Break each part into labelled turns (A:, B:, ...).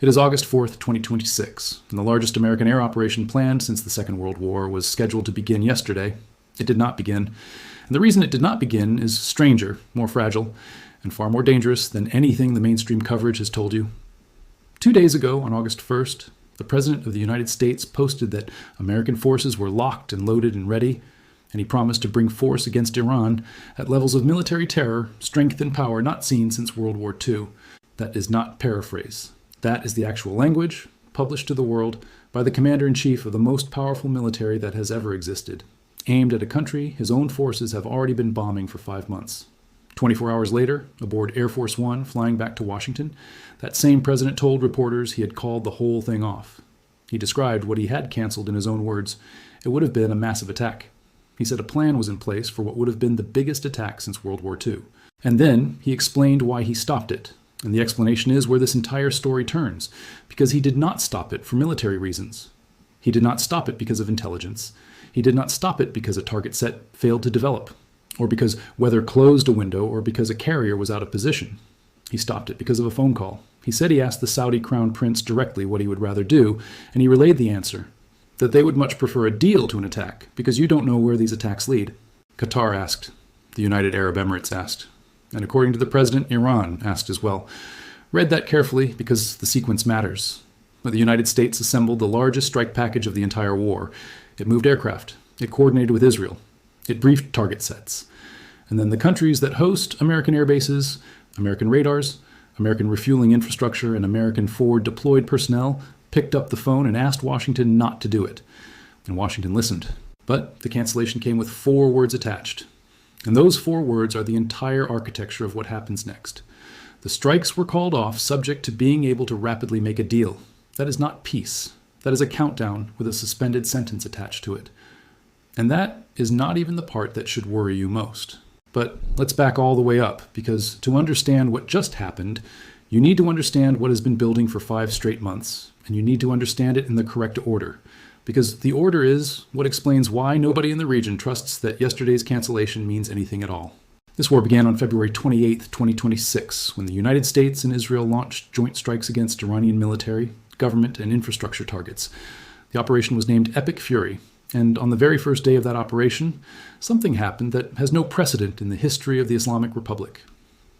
A: It is August 4th, 2026, and the largest American air operation planned since the Second World War was scheduled to begin yesterday. It did not begin. And the reason it did not begin is stranger, more fragile, and far more dangerous than anything the mainstream coverage has told you. 2 days ago, on August 1st, the President of the United States posted that American forces were locked and loaded and ready, and he promised to bring force against Iran at levels of military terror, strength, and power not seen since World War II. That is not paraphrase. That is the actual language, published to the world by the commander-in-chief of the most powerful military that has ever existed, aimed at a country his own forces have already been bombing for 5 months. 24 hours later, aboard Air Force One flying back to Washington, that same president told reporters he had called the whole thing off. He described what he had canceled in his own words. It would have been a massive attack. He said a plan was in place for what would have been the biggest attack since World War II. And then he explained why he stopped it. And the explanation is where this entire story turns, because he did not stop it for military reasons. He did not stop it because of intelligence. He did not stop it because a target set failed to develop, or because weather closed a window, or because a carrier was out of position. He stopped it because of a phone call. He said he asked the Saudi crown prince directly what he would rather do, and he relayed the answer, that they would much prefer a deal to an attack, because you don't know where these attacks lead. Qatar asked. The United Arab Emirates asked. And according to the president, Iran asked as well. Read that carefully because the sequence matters. But the United States assembled the largest strike package of the entire war. It moved aircraft. It coordinated with Israel. It briefed target sets. And then the countries that host American air bases, American radars, American refueling infrastructure, and American forward deployed personnel picked up the phone and asked Washington not to do it. And Washington listened. But the cancellation came with 4 words attached. And those 4 words are the entire architecture of what happens next. The strikes were called off subject to being able to rapidly make a deal. That is not peace. That is a countdown with a suspended sentence attached to it. And that is not even the part that should worry you most. But let's back all the way up, because to understand what just happened, you need to understand what has been building for 5 straight months, and you need to understand it in the correct order. Because the order is what explains why nobody in the region trusts that yesterday's cancellation means anything at all. This war began on February 28, 2026, when the United States and Israel launched joint strikes against Iranian military, government, and infrastructure targets. The operation was named Epic Fury, and on the very first day of that operation, something happened that has no precedent in the history of the Islamic Republic.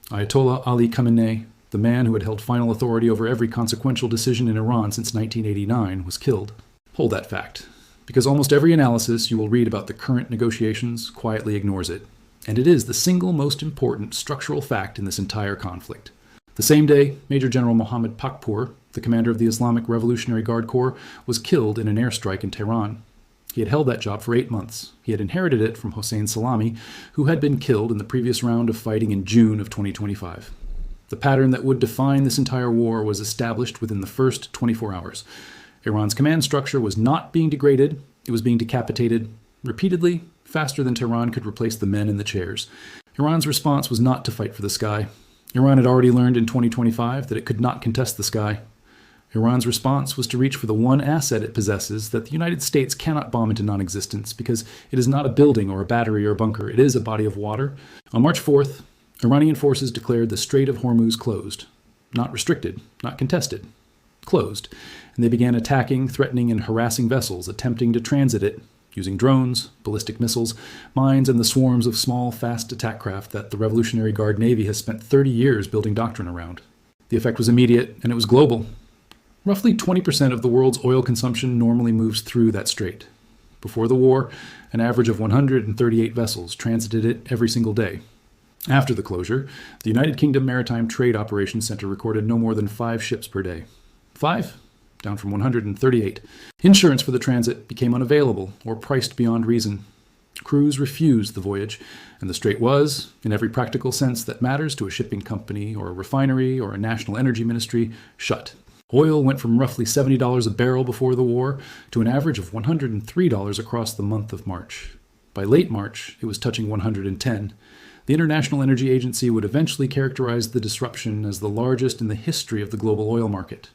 A: Ayatollah Ali Khamenei, the man who had held final authority over every consequential decision in Iran since 1989, was killed. Hold that fact, because almost every analysis you will read about the current negotiations quietly ignores it, and it is the single most important structural fact in this entire conflict. The same day, Major General Mohammad Pakpour, the commander of the Islamic Revolutionary Guard Corps, was killed in an airstrike in Tehran. He had held that job for 8 months. He had inherited it from Hossein Salami, who had been killed in the previous round of fighting in June of 2025. The pattern that would define this entire war was established within the first 24 hours. Iran's command structure was not being degraded, it was being decapitated repeatedly, faster than Tehran could replace the men in the chairs. Iran's response was not to fight for the sky. Iran had already learned in 2025 that it could not contest the sky. Iran's response was to reach for the one asset it possesses that the United States cannot bomb into non-existence because it is not a building or a battery or a bunker, it is a body of water. On March 4th, Iranian forces declared the Strait of Hormuz closed. Not restricted, not contested. Closed, and they began attacking, threatening, and harassing vessels attempting to transit it, using drones, ballistic missiles, mines, and the swarms of small, fast attack craft that the Revolutionary Guard Navy has spent 30 years building doctrine around. The effect was immediate, and it was global. Roughly 20% of the world's oil consumption normally moves through that strait. Before the war, an average of 138 vessels transited it every single day. After the closure, the United Kingdom Maritime Trade Operations Center recorded no more than 5 ships per day. 5? Down from 138. Insurance for the transit became unavailable or priced beyond reason. Crews refused the voyage, and the strait was, in every practical sense that matters to a shipping company or a refinery or a national energy ministry, shut. Oil went from roughly $70 a barrel before the war to an average of $103 across the month of March. By late March, it was touching $110. The International Energy Agency would eventually characterize the disruption as the largest in the history of the global oil market.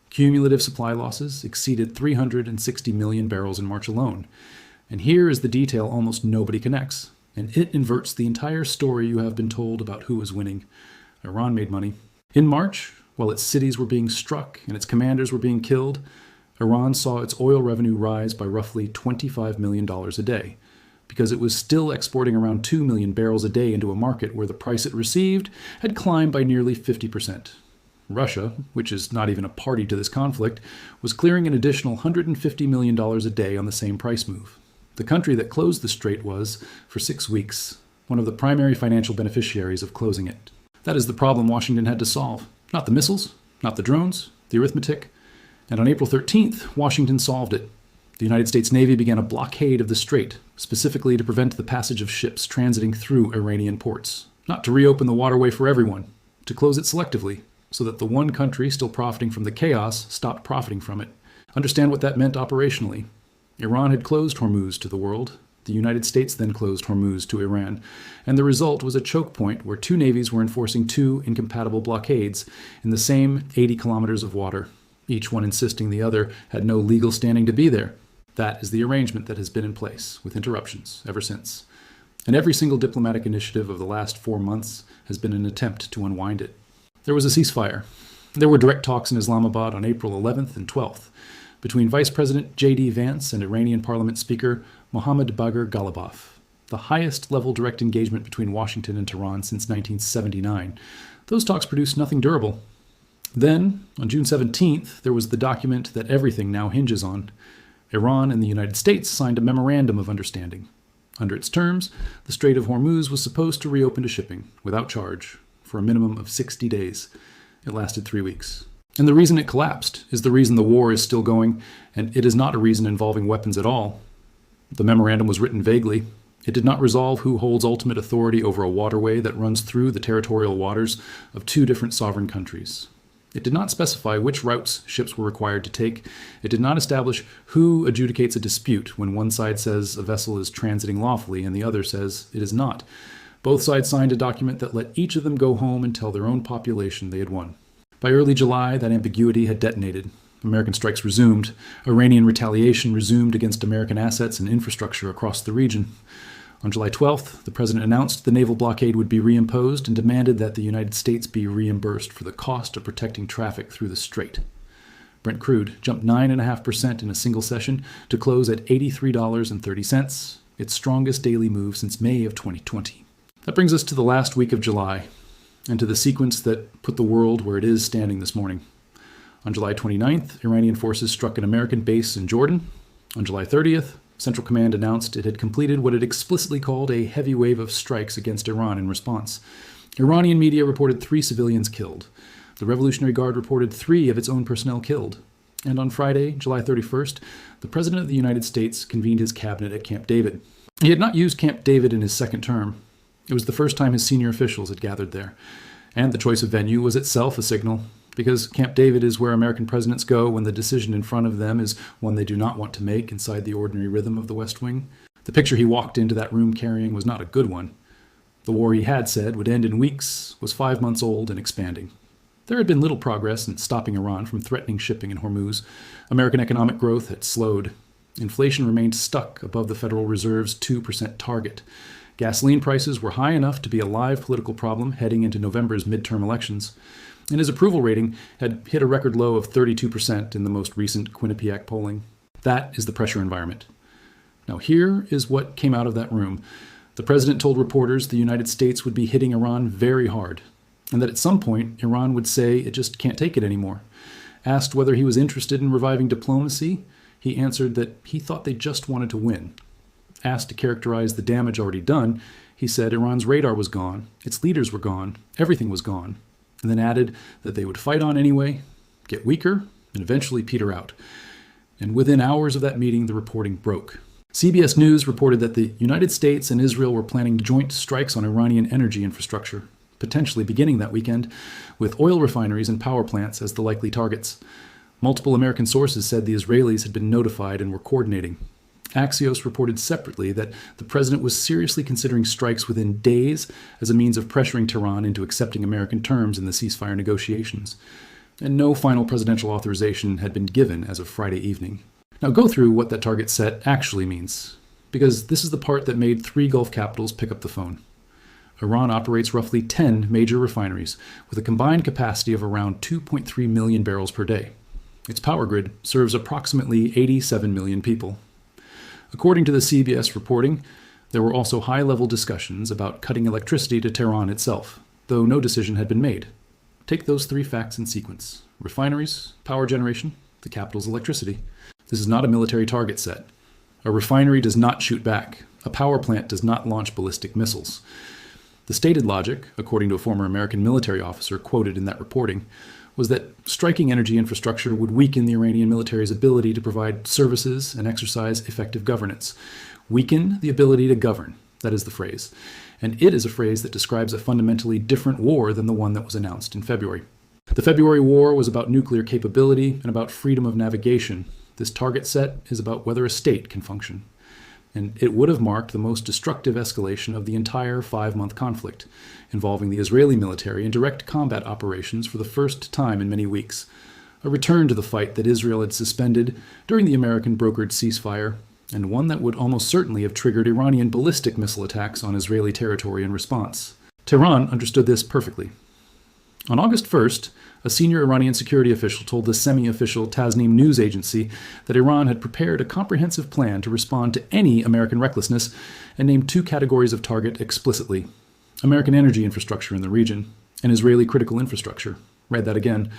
A: Cumulative supply losses exceeded 360 million barrels in March alone. And here is the detail almost nobody connects, and it inverts the entire story you have been told about who was winning. Iran made money. In March, While its cities were being struck and its commanders were being killed, Iran saw its oil revenue rise by roughly $25 million a day, because it was still exporting around 2 million barrels a day into a market where the price it received had climbed by nearly 50%. Russia, which is not even a party to this conflict, was clearing an additional $150 million a day on the same price move. The country that closed the strait was, for 6 weeks, one of the primary financial beneficiaries of closing it. That is the problem Washington had to solve. Not the missiles, not the drones, the arithmetic. And on April 13th, Washington solved it. The United States Navy began a blockade of the strait, specifically to prevent the passage of ships transiting through Iranian ports. Not to reopen the waterway for everyone, to close it selectively, so that the one country still profiting from the chaos stopped profiting from it. Understand what that meant operationally. Iran had closed Hormuz to the world. The United States then closed Hormuz to Iran, and the result was a choke point where two navies were enforcing two incompatible blockades in the same 80 kilometers of water, each one insisting the other had no legal standing to be there. That is the arrangement that has been in place, with interruptions, ever since. And every single diplomatic initiative of the last 4 months has been an attempt to unwind it. There was a ceasefire. There were direct talks in Islamabad on April 11th and 12th between Vice President J.D. Vance and Iranian Parliament Speaker Mohammad Bagher Ghalibaf, the highest level direct engagement between Washington and Tehran since 1979. Those talks produced nothing durable. Then, on June 17th, there was the document that everything now hinges on. Iran and the United States signed a memorandum of understanding. Under its terms, the Strait of Hormuz was supposed to reopen to shipping, without charge, for a minimum of 60 days. It lasted 3 weeks. And the reason it collapsed is the reason the war is still going, and it is not a reason involving weapons at all. The memorandum was written vaguely. It did not resolve who holds ultimate authority over a waterway that runs through the territorial waters of two different sovereign countries. It did not specify which routes ships were required to take. It did not establish who adjudicates a dispute when one side says a vessel is transiting lawfully and the other says it is not. Both sides signed a document that let each of them go home and tell their own population they had won. By early July, that ambiguity had detonated. American strikes resumed. Iranian retaliation resumed against American assets and infrastructure across the region. On July 12th, the president announced the naval blockade would be reimposed and demanded that the United States be reimbursed for the cost of protecting traffic through the strait. Brent crude jumped 9.5% in a single session to close at $83.30, its strongest daily move since May of 2020. That brings us to the last week of July, and to the sequence that put the world where it is standing this morning. On July 29th, Iranian forces struck an American base in Jordan. On July 30th, Central Command announced it had completed what it explicitly called a heavy wave of strikes against Iran in response. Iranian media reported 3 civilians killed. The Revolutionary Guard reported 3 of its own personnel killed. And on Friday, July 31st, the President of the United States convened his cabinet at Camp David. He had not used Camp David in his second term. It was the first time his senior officials had gathered there. And the choice of venue was itself a signal, because Camp David is where American presidents go when the decision in front of them is one they do not want to make inside the ordinary rhythm of the West Wing. The picture he walked into that room carrying was not a good one. The war he had said would end in weeks was 5 months old and expanding. There had been little progress in stopping Iran from threatening shipping in Hormuz. American economic growth had slowed. Inflation remained stuck above the Federal Reserve's 2% target. Gasoline prices were high enough to be a live political problem heading into November's midterm elections. And his approval rating had hit a record low of 32% in the most recent Quinnipiac polling. That is the pressure environment. Now here is what came out of that room. The president told reporters the United States would be hitting Iran very hard, and that at some point Iran would say it just can't take it anymore. Asked whether he was interested in reviving diplomacy, he answered that he thought they just wanted to win. Asked to characterize the damage already done, he said Iran's radar was gone, its leaders were gone, everything was gone, and then added that they would fight on anyway, get weaker, and eventually peter out. And within hours of that meeting, the reporting broke. CBS News reported that the United States and Israel were planning joint strikes on Iranian energy infrastructure, potentially beginning that weekend, with oil refineries and power plants as the likely targets. Multiple American sources said the Israelis had been notified and were coordinating. Axios reported separately that the president was seriously considering strikes within days as a means of pressuring Tehran into accepting American terms in the ceasefire negotiations. And no final presidential authorization had been given as of Friday evening. Now go through what that target set actually means, because this is the part that made 3 Gulf capitals pick up the phone. Iran operates roughly 10 major refineries with a combined capacity of around 2.3 million barrels per day. Its power grid serves approximately 87 million people. According to the CBS reporting, there were also high-level discussions about cutting electricity to Tehran itself, though no decision had been made. Take those three facts in sequence: refineries, power generation, the capital's electricity. This is not a military target set. A refinery does not shoot back. A power plant does not launch ballistic missiles. The stated logic, according to a former American military officer quoted in that reporting, was that striking energy infrastructure would weaken the Iranian military's ability to provide services and exercise effective governance. Weaken the ability to govern, that is the phrase. And it is a phrase that describes a fundamentally different war than the one that was announced in February. The February war was about nuclear capability and about freedom of navigation. This target set is about whether a state can function. And it would have marked the most destructive escalation of the entire 5-month conflict, involving the Israeli military in direct combat operations for the first time in many weeks, a return to the fight that Israel had suspended during the American-brokered ceasefire, and one that would almost certainly have triggered Iranian ballistic missile attacks on Israeli territory in response. Tehran understood this perfectly. On August 1st, a senior Iranian security official told the semi-official Tasnim news agency that Iran had prepared a comprehensive plan to respond to any American recklessness and named 2 categories of target explicitly: American energy infrastructure in the region and Israeli critical infrastructure. Read that again: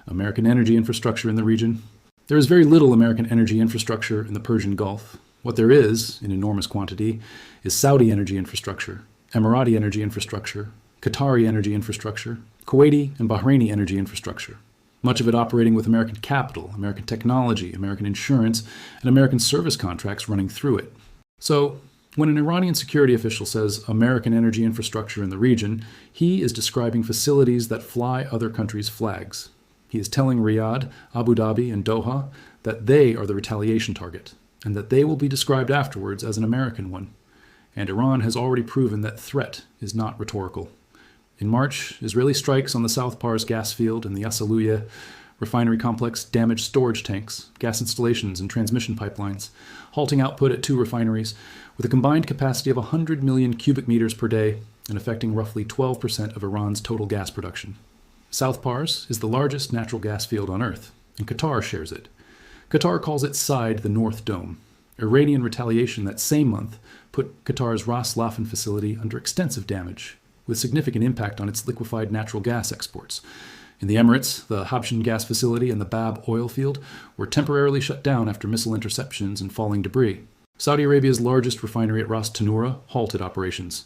A: American energy infrastructure in the region. There is very little American energy infrastructure in the Persian Gulf. What there is, in enormous quantity, is Saudi energy infrastructure, Emirati energy infrastructure, Qatari energy infrastructure, Kuwaiti and Bahraini energy infrastructure, much of it operating with American capital, American technology, American insurance, and American service contracts running through it. So, when an Iranian security official says American energy infrastructure in the region, he is describing facilities that fly other countries' flags. He is telling Riyadh, Abu Dhabi, and Doha that they are the retaliation target, and that they will be described afterwards as an American one. And Iran has already proven that threat is not rhetorical. In March, Israeli strikes on the South Pars gas field and the Escalation refinery complex damaged storage tanks, gas installations, and transmission pipelines, halting output at 2 refineries with a combined capacity of 100 million cubic meters per day and affecting roughly 12% of Iran's total gas production. South Pars is the largest natural gas field on Earth, and Qatar shares it. Qatar calls its side the North Dome. Iranian retaliation that same month put Qatar's Ras Laffan facility under extensive damage, with significant impact on its liquefied natural gas exports. In the Emirates, the Habshan gas facility and the Bab oil field were temporarily shut down after missile interceptions and falling debris. Saudi Arabia's largest refinery at Ras Tanura halted operations.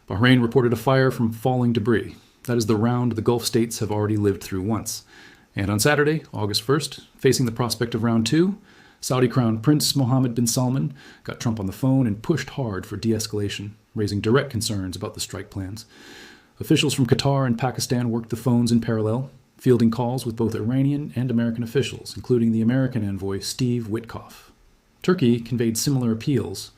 A: Bahrain reported a fire from falling debris. That is the round the Gulf states have already lived through once. And on Saturday, August 1st, facing the prospect of round 2, Saudi Crown Prince Mohammed bin Salman got Trump on the phone and pushed hard for de-escalation, raising direct concerns about the strike plans. Officials from Qatar and Pakistan worked the phones in parallel, fielding calls with both Iranian and American officials, including the American envoy Steve Witkoff. Turkey conveyed similar appeals.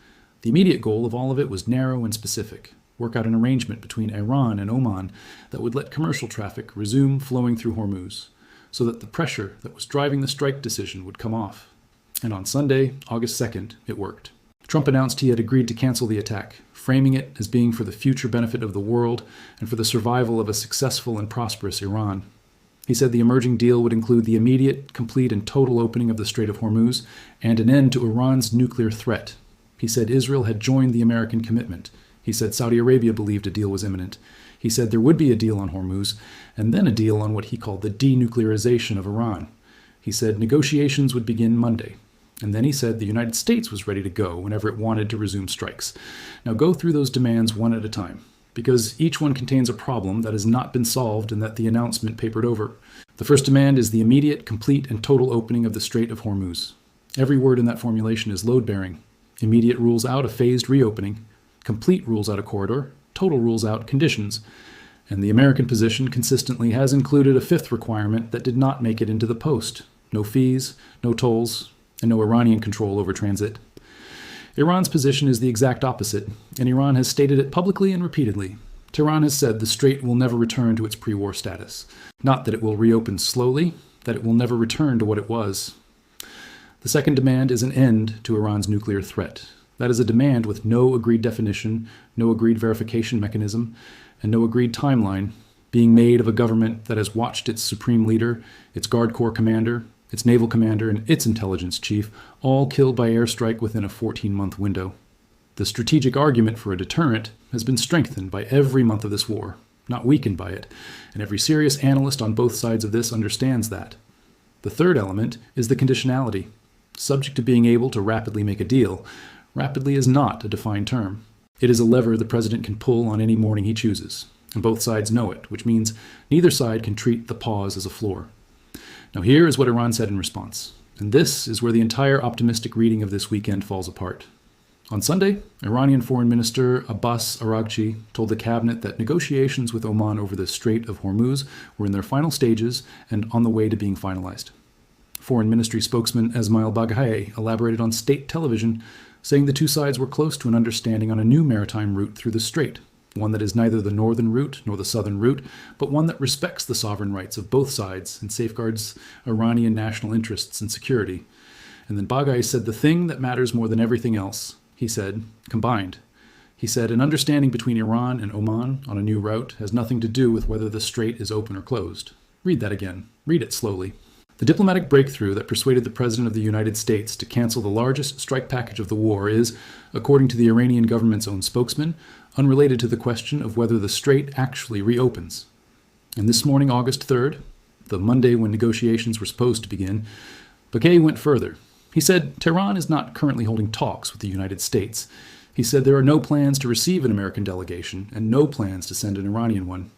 A: The immediate goal of all of it was narrow and specific: work out an arrangement between Iran and Oman that would let commercial traffic resume flowing through Hormuz, so that the pressure that was driving the strike decision would come off. And on Sunday, August 2nd, it worked. Trump announced he had agreed to cancel the attack, framing it as being for the future benefit of the world and for the survival of a successful and prosperous Iran. He said the emerging deal would include the immediate, complete, and total opening of the Strait of Hormuz and an end to Iran's nuclear threat. He said Israel had joined the American commitment. He said Saudi Arabia believed a deal was imminent. He said there would be a deal on Hormuz, and then a deal on what he called the denuclearization of Iran. He said negotiations would begin Monday. And then he said the United States was ready to go whenever it wanted to resume strikes. Now go through those demands one at a time, because each one contains a problem that has not been solved and that the announcement papered over. The first demand is the immediate, complete, and total opening of the Strait of Hormuz. Every word in that formulation is load-bearing. Immediate rules out a phased reopening. Complete rules out a corridor. Total rules out conditions. And the American position consistently has included a 5th requirement that did not make it into the post: no fees, no tolls, and no Iranian control over transit. Iran's position is the exact opposite, and Iran has stated it publicly and repeatedly. Tehran has said the strait will never return to its pre-war status. Not that it will reopen slowly, that it will never return to what it was. The second demand is an end to Iran's nuclear threat, That is a demand with no agreed definition, no agreed verification mechanism, and no agreed timeline, being made of a government that has watched its supreme leader, its Guard Corps commander, its naval commander, and its intelligence chief all killed by airstrike within a 14-month window. The strategic argument for a deterrent has been strengthened by every month of this war, not weakened by it, and every serious analyst on both sides of this understands that. The third element is the conditionality, subject to being able to rapidly make a deal. Rapidly is not a defined term. It is a lever the president can pull on any morning he chooses, and both sides know it, which means neither side can treat the pause as a floor. Now here is what Iran said in response, and this is where the entire optimistic reading of this weekend falls apart. On Sunday, Iranian Foreign Minister Abbas Araghchi told the cabinet that negotiations with Oman over the Strait of Hormuz were in their final stages and on the way to being finalized. Foreign Ministry spokesman Esmail Baghaei elaborated on state television, saying the two sides were close to an understanding on a new maritime route through the strait, one that is neither the northern route nor the southern route, but one that respects the sovereign rights of both sides and safeguards Iranian national interests and security. And then Baghaei said the thing that matters more than everything else, he said, combined. He said an understanding between Iran and Oman on a new route has nothing to do with whether the strait is open or closed. Read that again. Read it slowly. The diplomatic breakthrough that persuaded the President of the United States to cancel the largest strike package of the war is, according to the Iranian government's own spokesman, unrelated to the question of whether the strait actually reopens. And this morning, August 3rd, the Monday when negotiations were supposed to begin, Baghaei went further. He said Tehran is not currently holding talks with the United States. He said there are no plans to receive an American delegation and no plans to send an Iranian one.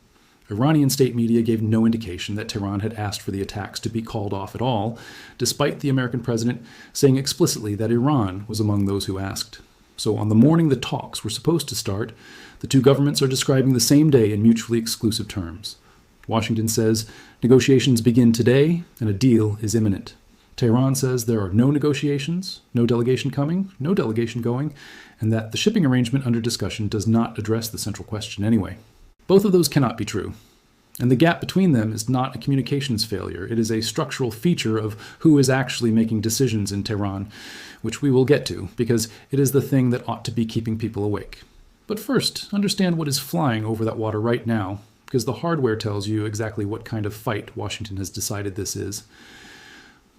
A: Iranian state media gave no indication that Tehran had asked for the attacks to be called off at all, despite the American president saying explicitly that Iran was among those who asked. So on the morning the talks were supposed to start, the two governments are describing the same day in mutually exclusive terms. Washington says negotiations begin today and a deal is imminent. Tehran says there are no negotiations, no delegation coming, no delegation going, and that the shipping arrangement under discussion does not address the central question anyway. Both of those cannot be true. And the gap between them is not a communications failure. It is a structural feature of who is actually making decisions in Tehran, which we will get to, because it is the thing that ought to be keeping people awake. But first, understand what is flying over that water right now, because the hardware tells you exactly what kind of fight Washington has decided this is.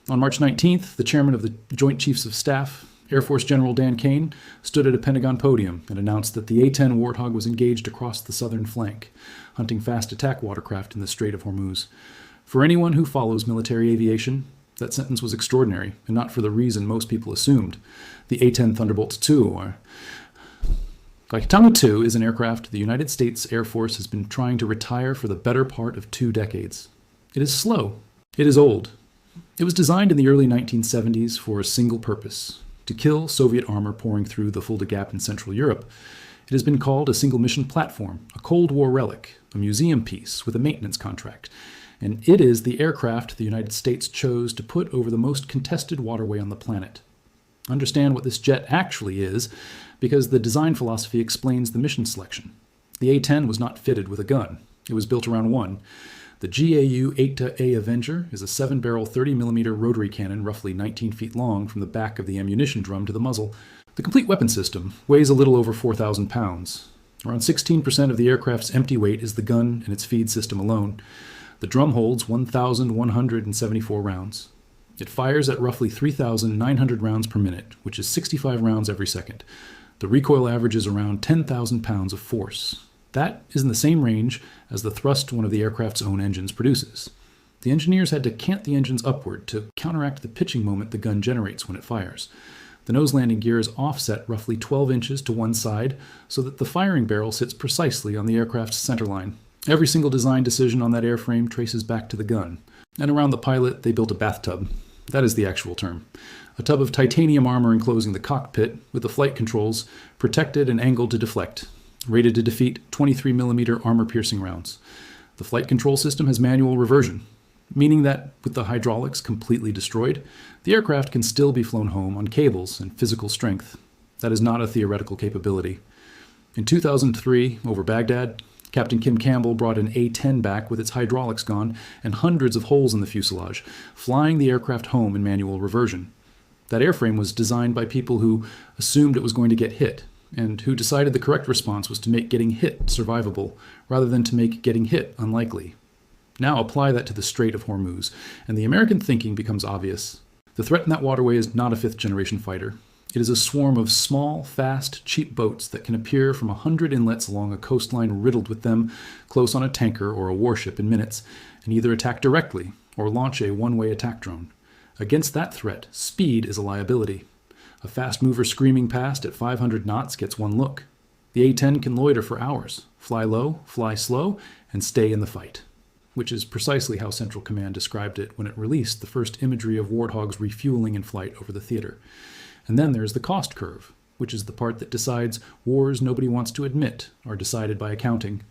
A: On March 19th, the chairman of the Joint Chiefs of Staff, Air Force General Dan Kane, stood at a Pentagon podium and announced that the A-10 Warthog was engaged across the southern flank, hunting fast attack watercraft in the Strait of Hormuz. For anyone who follows military aviation, that sentence was extraordinary, and not for the reason most people assumed. The A-10 Thunderbolt II, or Gaitama II, is an aircraft the United States Air Force has been trying to retire for the better part of 2 decades. It is slow. It is old. It was designed in the early 1970s for a single purpose, to kill Soviet armor pouring through the Fulda Gap in Central Europe. It has been called a single-mission platform, a Cold War relic, a museum piece with a maintenance contract, and it is the aircraft the United States chose to put over the most contested waterway on the planet. Understand what this jet actually is, because the design philosophy explains the mission selection. The A-10 was not fitted with a gun. It was built around one. The GAU-8A Avenger is a 7-barrel 30mm rotary cannon roughly 19 feet long from the back of the ammunition drum to the muzzle. The complete weapon system weighs a little over 4,000 pounds. Around 16% of the aircraft's empty weight is the gun and its feed system alone. The drum holds 1,174 rounds. It fires at roughly 3,900 rounds per minute, which is 65 rounds every second. The recoil averages around 10,000 pounds of force. That is in the same range as the thrust one of the aircraft's own engines produces. The engineers had to cant the engines upward to counteract the pitching moment the gun generates when it fires. The nose landing gear is offset roughly 12 inches to one side so that the firing barrel sits precisely on the aircraft's centerline. Every single design decision on that airframe traces back to the gun. And around the pilot, they built a bathtub. That is the actual term. A tub of titanium armor enclosing the cockpit, with the flight controls protected and angled to deflect, rated to defeat 23mm armor-piercing rounds. The flight control system has manual reversion, meaning that, with the hydraulics completely destroyed, the aircraft can still be flown home on cables and physical strength. That is not a theoretical capability. In 2003, over Baghdad, Captain Kim Campbell brought an A-10 back with its hydraulics gone and hundreds of holes in the fuselage, flying the aircraft home in manual reversion. That airframe was designed by people who assumed it was going to get hit, and who decided the correct response was to make getting hit survivable, rather than to make getting hit unlikely. Now apply that to the Strait of Hormuz, and the American thinking becomes obvious. The threat in that waterway is not a fifth-generation fighter. It is a swarm of small, fast, cheap boats that can appear from 100 inlets along a coastline riddled with them, close on a tanker or a warship in minutes, and either attack directly or launch a one-way attack drone. Against that threat, speed is a liability. A fast mover screaming past at 500 knots gets one look. The A-10 can loiter for hours, fly low, fly slow, and stay in the fight. Which is precisely how Central Command described it when it released the first imagery of warthogs refueling in flight over the theater. And then there's the cost curve, which is the part that decides wars nobody wants to admit are decided by accounting.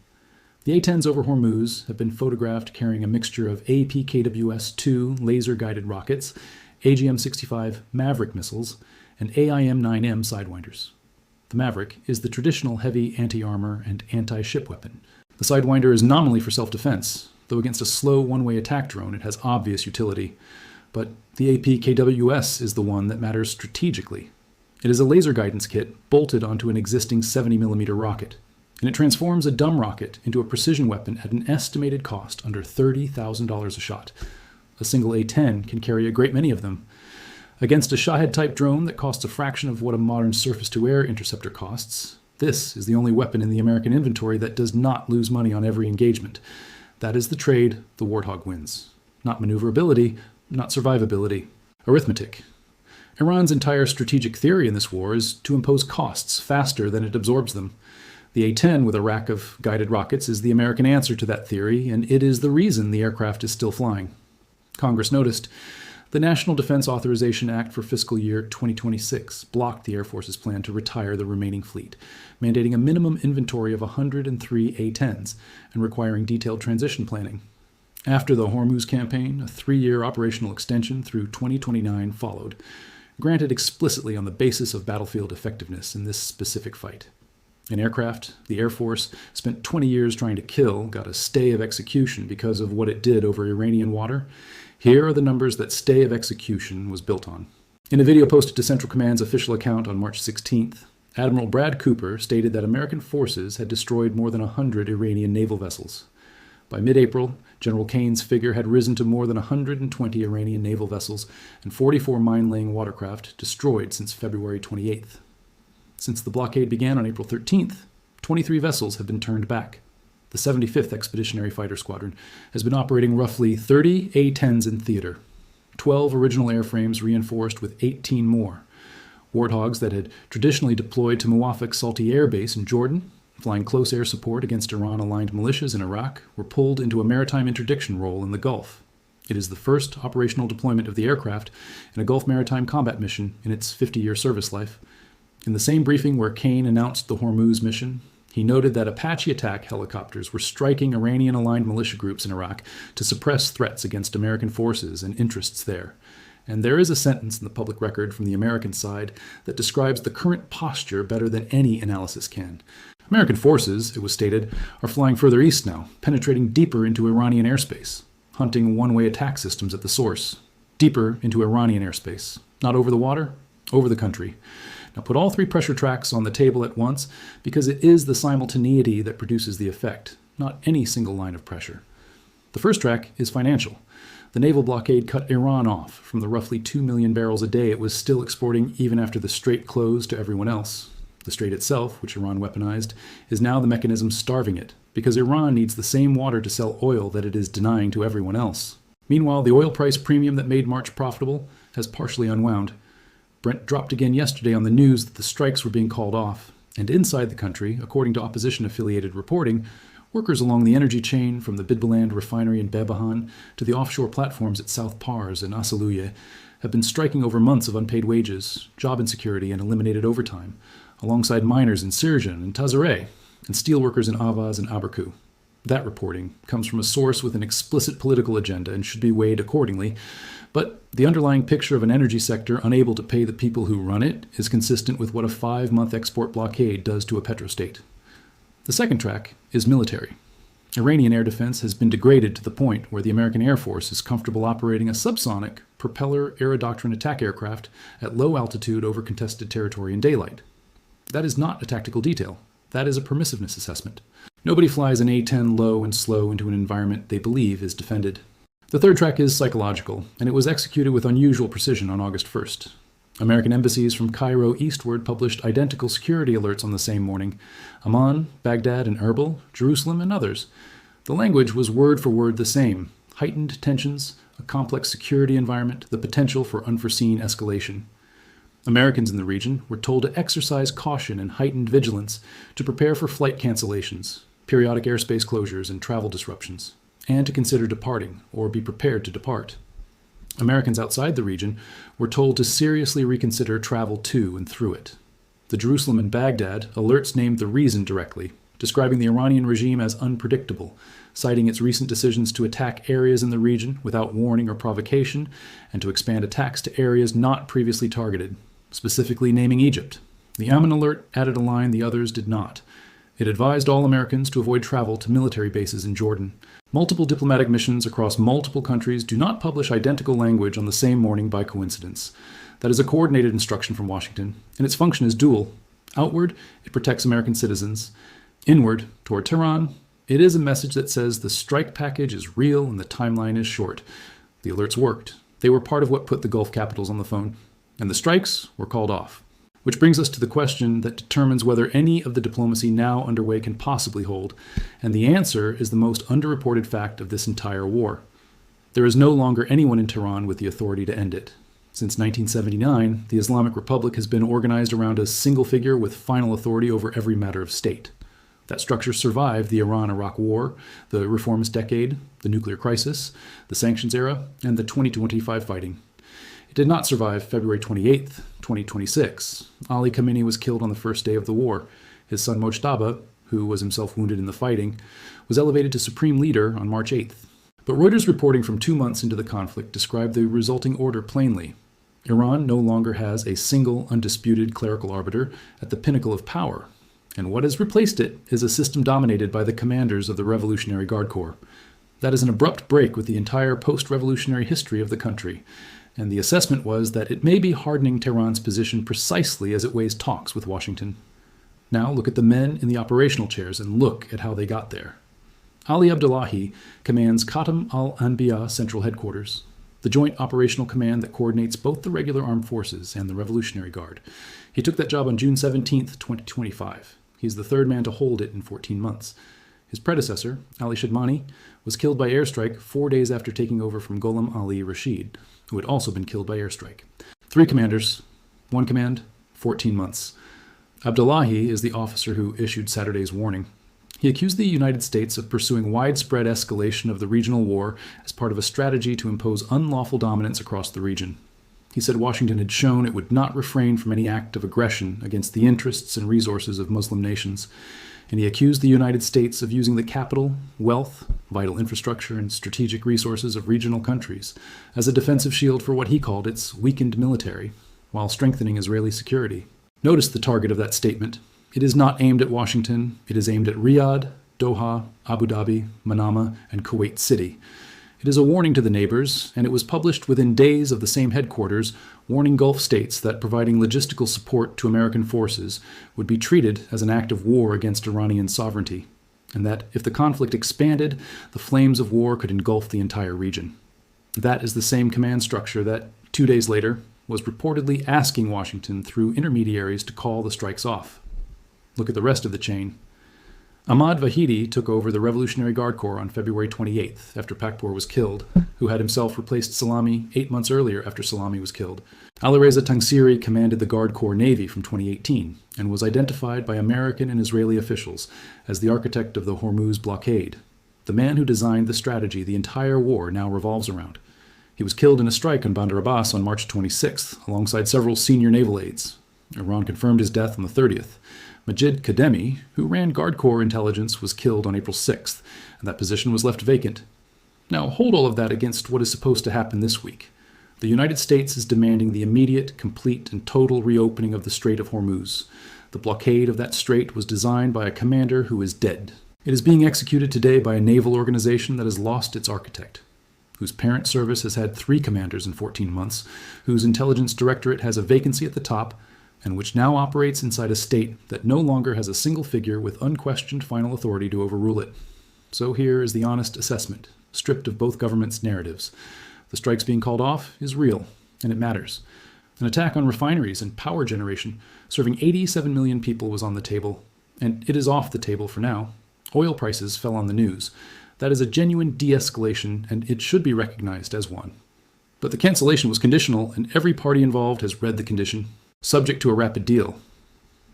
A: The A-10s over Hormuz have been photographed carrying a mixture of APKWS-2 laser-guided rockets, AGM-65 Maverick missiles, and AIM-9M Sidewinders. The Maverick is the traditional heavy anti-armor and anti-ship weapon. The Sidewinder is nominally for self-defense, though against a slow one-way attack drone it has obvious utility. But the APKWS is the one that matters strategically. It is a laser guidance kit bolted onto an existing 70mm rocket, and it transforms a dumb rocket into a precision weapon at an estimated cost under $30,000 a shot. A single A-10 can carry a great many of them. Against a Shahed-type drone that costs a fraction of what a modern surface-to-air interceptor costs, this is the only weapon in the American inventory that does not lose money on every engagement. That is the trade the Warthog wins. Not maneuverability, not survivability. Arithmetic. Iran's entire strategic theory in this war is to impose costs faster than it absorbs them. The A-10 with a rack of guided rockets is the American answer to that theory, and it is the reason the aircraft is still flying. Congress noticed the National Defense Authorization Act for fiscal year 2026 blocked the Air Force's plan to retire the remaining fleet, mandating a minimum inventory of 103 A-10s and requiring detailed transition planning. After the Hormuz campaign, a 3-year operational extension through 2029 followed, granted explicitly on the basis of battlefield effectiveness in this specific fight. An aircraft the Air Force spent 20 years trying to kill got a stay of execution because of what it did over Iranian water. Here are the numbers that stay of execution was built on. In a video posted to Central Command's official account on March 16th, Admiral Brad Cooper stated that American forces had destroyed more than 100 Iranian naval vessels. By mid-April, General Kane's figure had risen to more than 120 Iranian naval vessels and 44 mine-laying watercraft destroyed since February 28th. Since the blockade began on April 13th, 23 vessels have been turned back. The 75th Expeditionary Fighter Squadron has been operating roughly 30 A-10s in theater, 12 original airframes reinforced with 18 more. Warthogs that had traditionally deployed to Muwafaq Salti Air Base in Jordan, flying close air support against Iran-aligned militias in Iraq, were pulled into a maritime interdiction role in the Gulf. It is the first operational deployment of the aircraft in a Gulf maritime combat mission in its 50-year service life. In the same briefing where Kane announced the Hormuz mission, he noted that Apache attack helicopters were striking Iranian-aligned militia groups in Iraq to suppress threats against American forces and interests there. And there is a sentence in the public record from the American side that describes the current posture better than any analysis can. American forces, it was stated, are flying further east now, penetrating deeper into Iranian airspace, hunting one-way attack systems at the source, deeper into Iranian airspace, not over the water, over the country. Now put all 3 pressure tracks on the table at once, because it is the simultaneity that produces the effect, not any single line of pressure. The first track is financial. The naval blockade cut Iran off from the roughly 2 million barrels a day it was still exporting even after the strait closed to everyone else. The strait itself, which Iran weaponized, is now the mechanism starving it, because Iran needs the same water to sell oil that it is denying to everyone else. Meanwhile, the oil price premium that made March profitable has partially unwound. Brent dropped again yesterday on the news that the strikes were being called off, and inside the country, according to opposition-affiliated reporting, workers along the energy chain from the Bidbaland refinery in Bebahan to the offshore platforms at South Pars and Asaluye have been striking over months of unpaid wages, job insecurity, and eliminated overtime, alongside miners in Sirjan and Tazareh, and steelworkers in Avaz and Aberku. That reporting comes from a source with an explicit political agenda and should be weighed accordingly, but the underlying picture of an energy sector unable to pay the people who run it is consistent with what a 5-month export blockade does to a petrostate. The second track is military. Iranian air defense has been degraded to the point where the American Air Force is comfortable operating a subsonic, propeller aerodoctrine attack aircraft at low altitude over contested territory in daylight. That is not a tactical detail. That is a permissiveness assessment. Nobody flies an A-10 low and slow into an environment they believe is defended. The third track is psychological, and it was executed with unusual precision on August 1st. American embassies from Cairo eastward published identical security alerts on the same morning. Amman, Baghdad, and Erbil, Jerusalem, and others. The language was word for word the same. Heightened tensions, a complex security environment, the potential for unforeseen escalation. Americans in the region were told to exercise caution and heightened vigilance to prepare for flight cancellations, periodic airspace closures, and travel disruptions, and to consider departing or be prepared to depart. Americans outside the region were told to seriously reconsider travel to and through it. The Jerusalem and Baghdad alerts named the reason directly, describing the Iranian regime as unpredictable, citing its recent decisions to attack areas in the region without warning or provocation, and to expand attacks to areas not previously targeted, specifically naming Egypt. The Amman alert added a line the others did not. It advised all Americans to avoid travel to military bases in Jordan. Multiple diplomatic missions across multiple countries do not publish identical language on the same morning by coincidence. That is a coordinated instruction from Washington, and its function is dual. Outward, it protects American citizens. Inward, toward Tehran, it is a message that says the strike package is real and the timeline is short. The alerts worked. They were part of what put the Gulf capitals on the phone. And the strikes were called off. Which brings us to the question that determines whether any of the diplomacy now underway can possibly hold, and the answer is the most underreported fact of this entire war. There is no longer anyone in Tehran with the authority to end it. Since 1979, the Islamic Republic has been organized around a single figure with final authority over every matter of state. That structure survived the Iran-Iraq War, the reformist decade, the nuclear crisis, the sanctions era, and the 2025 fighting. It did not survive February 28, 2026. Ali Khamenei was killed on the first day of the war. His son Mojtaba, who was himself wounded in the fighting, was elevated to supreme leader on March 8th. But Reuters reporting from 2 months into the conflict described the resulting order plainly. Iran no longer has a single, undisputed clerical arbiter at the pinnacle of power, and what has replaced it is a system dominated by the commanders of the Revolutionary Guard Corps. That is an abrupt break with the entire post-revolutionary history of the country, and the assessment was that it may be hardening Tehran's position precisely as it weighs talks with Washington. Now look at the men in the operational chairs and look at how they got there. Ali Abdullahi commands Khatam al-Anbiya Central Headquarters, the joint operational command that coordinates both the regular armed forces and the Revolutionary Guard. He took that job on June 17, 2025. He's the third man to hold it in 14 months. His predecessor, Ali Shadmani, was killed by airstrike 4 days after taking over from Gholam Ali Rashid, who had also been killed by airstrike. 3 commanders, 1 command, 14 months. Abdullahi is the officer who issued Saturday's warning. He accused the United States of pursuing widespread escalation of the regional war as part of a strategy to impose unlawful dominance across the region. He said Washington had shown it would not refrain from any act of aggression against the interests and resources of Muslim nations, and he accused the United States of using the capital, wealth, vital infrastructure, and strategic resources of regional countries as a defensive shield for what he called its weakened military, while strengthening Israeli security. Notice the target of that statement. It is not aimed at Washington. It is aimed at Riyadh, Doha, Abu Dhabi, Manama, and Kuwait City. It is a warning to the neighbors, and it was published within days of the same headquarters, warning Gulf states that providing logistical support to American forces would be treated as an act of war against Iranian sovereignty, and that if the conflict expanded, the flames of war could engulf the entire region. That is the same command structure that, 2 days later, was reportedly asking Washington through intermediaries to call the strikes off. Look at the rest of the chain. Ahmad Vahidi took over the Revolutionary Guard Corps on February 28th after Pakpour was killed, who had himself replaced Salami 8 months earlier after Salami was killed. Alireza Tangsiri commanded the Guard Corps Navy from 2018 and was identified by American and Israeli officials as the architect of the Hormuz blockade, the man who designed the strategy the entire war now revolves around. He was killed in a strike on Bandar Abbas on March 26th, alongside several senior naval aides. Iran confirmed his death on the 30th. Majid Kademi, who ran Guard Corps intelligence, was killed on April 6th, and that position was left vacant. Now, hold all of that against what is supposed to happen this week. The United States is demanding the immediate, complete, and total reopening of the Strait of Hormuz. The blockade of that strait was designed by a commander who is dead. It is being executed today by a naval organization that has lost its architect, whose parent service has had 3 commanders in 14 months, whose intelligence directorate has a vacancy at the top, and which now operates inside a state that no longer has a single figure with unquestioned final authority to overrule it. So here is the honest assessment, stripped of both governments' narratives. The strikes being called off is real, and it matters. An attack on refineries and power generation, serving 87 million people, was on the table, and it is off the table for now. Oil prices fell on the news. That is a genuine de-escalation, and it should be recognized as one. But the cancellation was conditional, and every party involved has read the condition, subject to a rapid deal.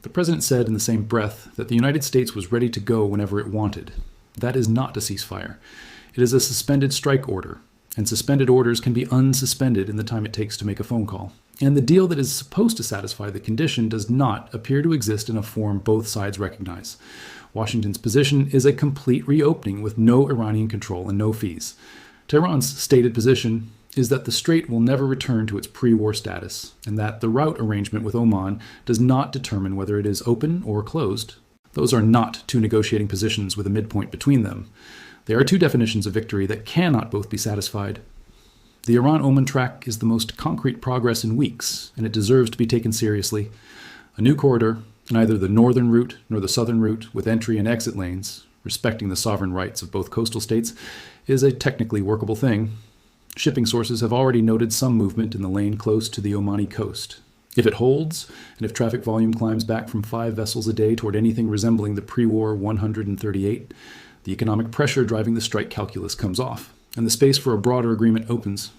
A: The president said in the same breath that the United States was ready to go whenever it wanted. That is not a ceasefire. It is a suspended strike order, and suspended orders can be unsuspended in the time it takes to make a phone call. And the deal that is supposed to satisfy the condition does not appear to exist in a form both sides recognize. Washington's position is a complete reopening with no Iranian control and no fees. Tehran's stated position is that the strait will never return to its pre-war status, and that the route arrangement with Oman does not determine whether it is open or closed. Those are not 2 negotiating positions with a midpoint between them. They are 2 definitions of victory that cannot both be satisfied. The Iran-Oman track is the most concrete progress in weeks, and it deserves to be taken seriously. A new corridor, neither the northern route nor the southern route with entry and exit lanes, respecting the sovereign rights of both coastal states, is a technically workable thing. Shipping sources have already noted some movement in the lane close to the Omani coast. If it holds, and if traffic volume climbs back from 5 vessels a day toward anything resembling the pre-war 138, the economic pressure driving the strike calculus comes off, and the space for a broader agreement opens.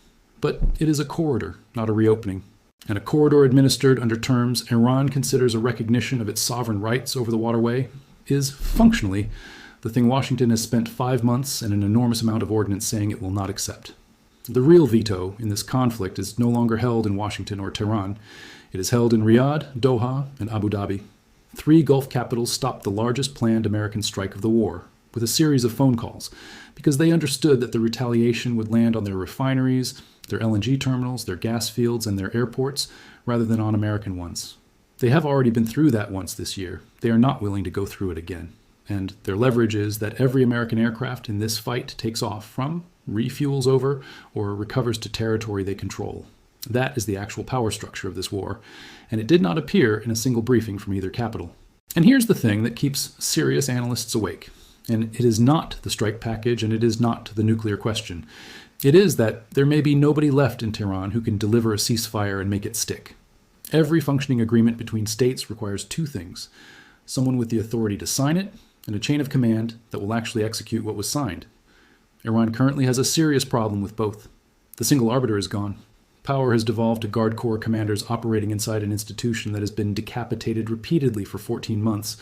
A: But it is a corridor, not a reopening. And a corridor administered under terms Iran considers a recognition of its sovereign rights over the waterway is, functionally, the thing Washington has spent 5 months and an enormous amount of ordnance saying it will not accept. The real veto in this conflict is no longer held in Washington or Tehran. It is held in Riyadh, Doha, and Abu Dhabi. 3 Gulf capitals stopped the largest planned American strike of the war, with a series of phone calls, because they understood that the retaliation would land on their refineries, their LNG terminals, their gas fields, and their airports, rather than on American ones. They have already been through that once this year. They are not willing to go through it again. And their leverage is that every American aircraft in this fight takes off from, refuels over, or recovers to territory they control. That is the actual power structure of this war, and it did not appear in a single briefing from either capital. And here's the thing that keeps serious analysts awake. And it is not the strike package, and it is not the nuclear question. It is that there may be nobody left in Tehran who can deliver a ceasefire and make it stick. Every functioning agreement between states requires 2 things: someone with the authority to sign it, and a chain of command that will actually execute what was signed. Iran currently has a serious problem with both. The single arbiter is gone. Power has devolved to Guard Corps commanders operating inside an institution that has been decapitated repeatedly for 14 months,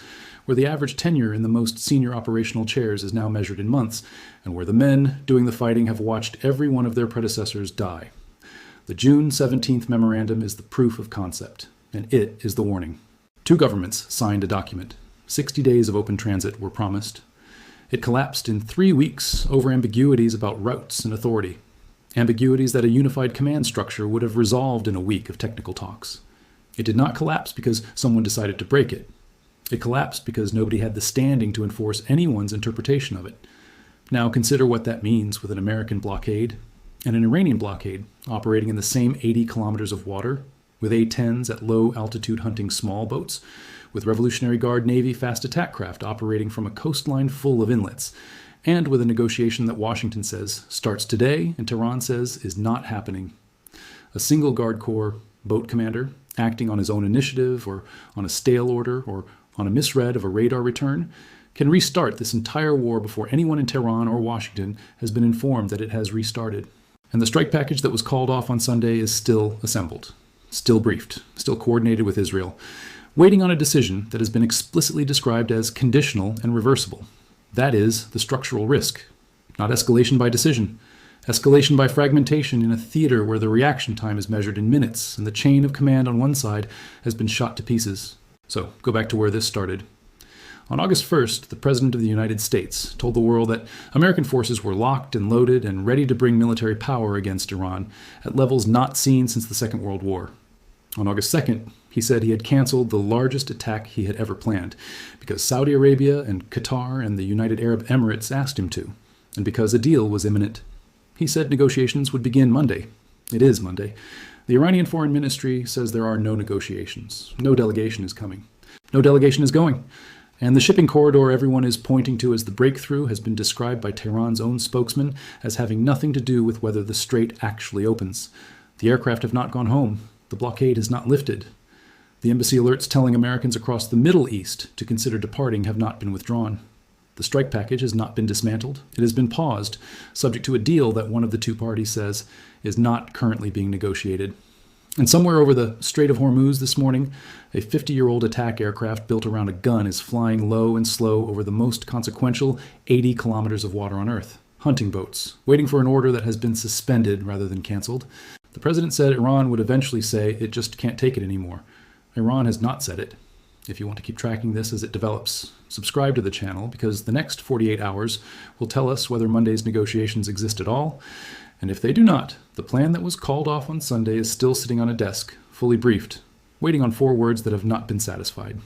A: where the average tenure in the most senior operational chairs is now measured in months, and where the men doing the fighting have watched every one of their predecessors die. The June 17th memorandum is the proof of concept, and it is the warning. 2 governments signed a document. 60 days of open transit were promised. It collapsed in 3 weeks over ambiguities about routes and authority. Ambiguities that a unified command structure would have resolved in a week of technical talks. It did not collapse because someone decided to break it. It collapsed because nobody had the standing to enforce anyone's interpretation of it. Now consider what that means with an American blockade and an Iranian blockade operating in the same 80 kilometers of water, with A-10s at low-altitude hunting small boats, with Revolutionary Guard Navy fast attack craft operating from a coastline full of inlets, and with a negotiation that Washington says starts today and Tehran says is not happening. A single Guard Corps boat commander, acting on his own initiative or on a stale order or on a misread of a radar return, can restart this entire war before anyone in Tehran or Washington has been informed that it has restarted. And the strike package that was called off on Sunday is still assembled, still briefed, still coordinated with Israel, waiting on a decision that has been explicitly described as conditional and reversible. That is the structural risk, not escalation by decision. Escalation by fragmentation in a theater where the reaction time is measured in minutes and the chain of command on one side has been shot to pieces. So, go back to where this started. On August 1st, the President of the United States told the world that American forces were locked and loaded and ready to bring military power against Iran at levels not seen since the Second World War. On August 2nd, he said he had canceled the largest attack he had ever planned because Saudi Arabia and Qatar and the United Arab Emirates asked him to, and because a deal was imminent. He said negotiations would begin Monday. It is Monday. The Iranian Foreign Ministry says there are no negotiations. No delegation is coming. No delegation is going. And the shipping corridor everyone is pointing to as the breakthrough has been described by Tehran's own spokesman as having nothing to do with whether the strait actually opens. The aircraft have not gone home. The blockade has not lifted. The embassy alerts telling Americans across the Middle East to consider departing have not been withdrawn. The strike package has not been dismantled. It has been paused, subject to a deal that one of the two parties says is not currently being negotiated. And somewhere over the Strait of Hormuz this morning, a 50-year-old attack aircraft built around a gun is flying low and slow over the most consequential 80 kilometers of water on Earth. Hunting boats, waiting for an order that has been suspended rather than canceled. The president said Iran would eventually say it just can't take it anymore. Iran has not said it. If you want to keep tracking this as it develops, subscribe to the channel because the next 48 hours will tell us whether Monday's negotiations exist at all. And if they do not, the plan that was called off on Sunday is still sitting on a desk, fully briefed, waiting on 4 words that have not been satisfied.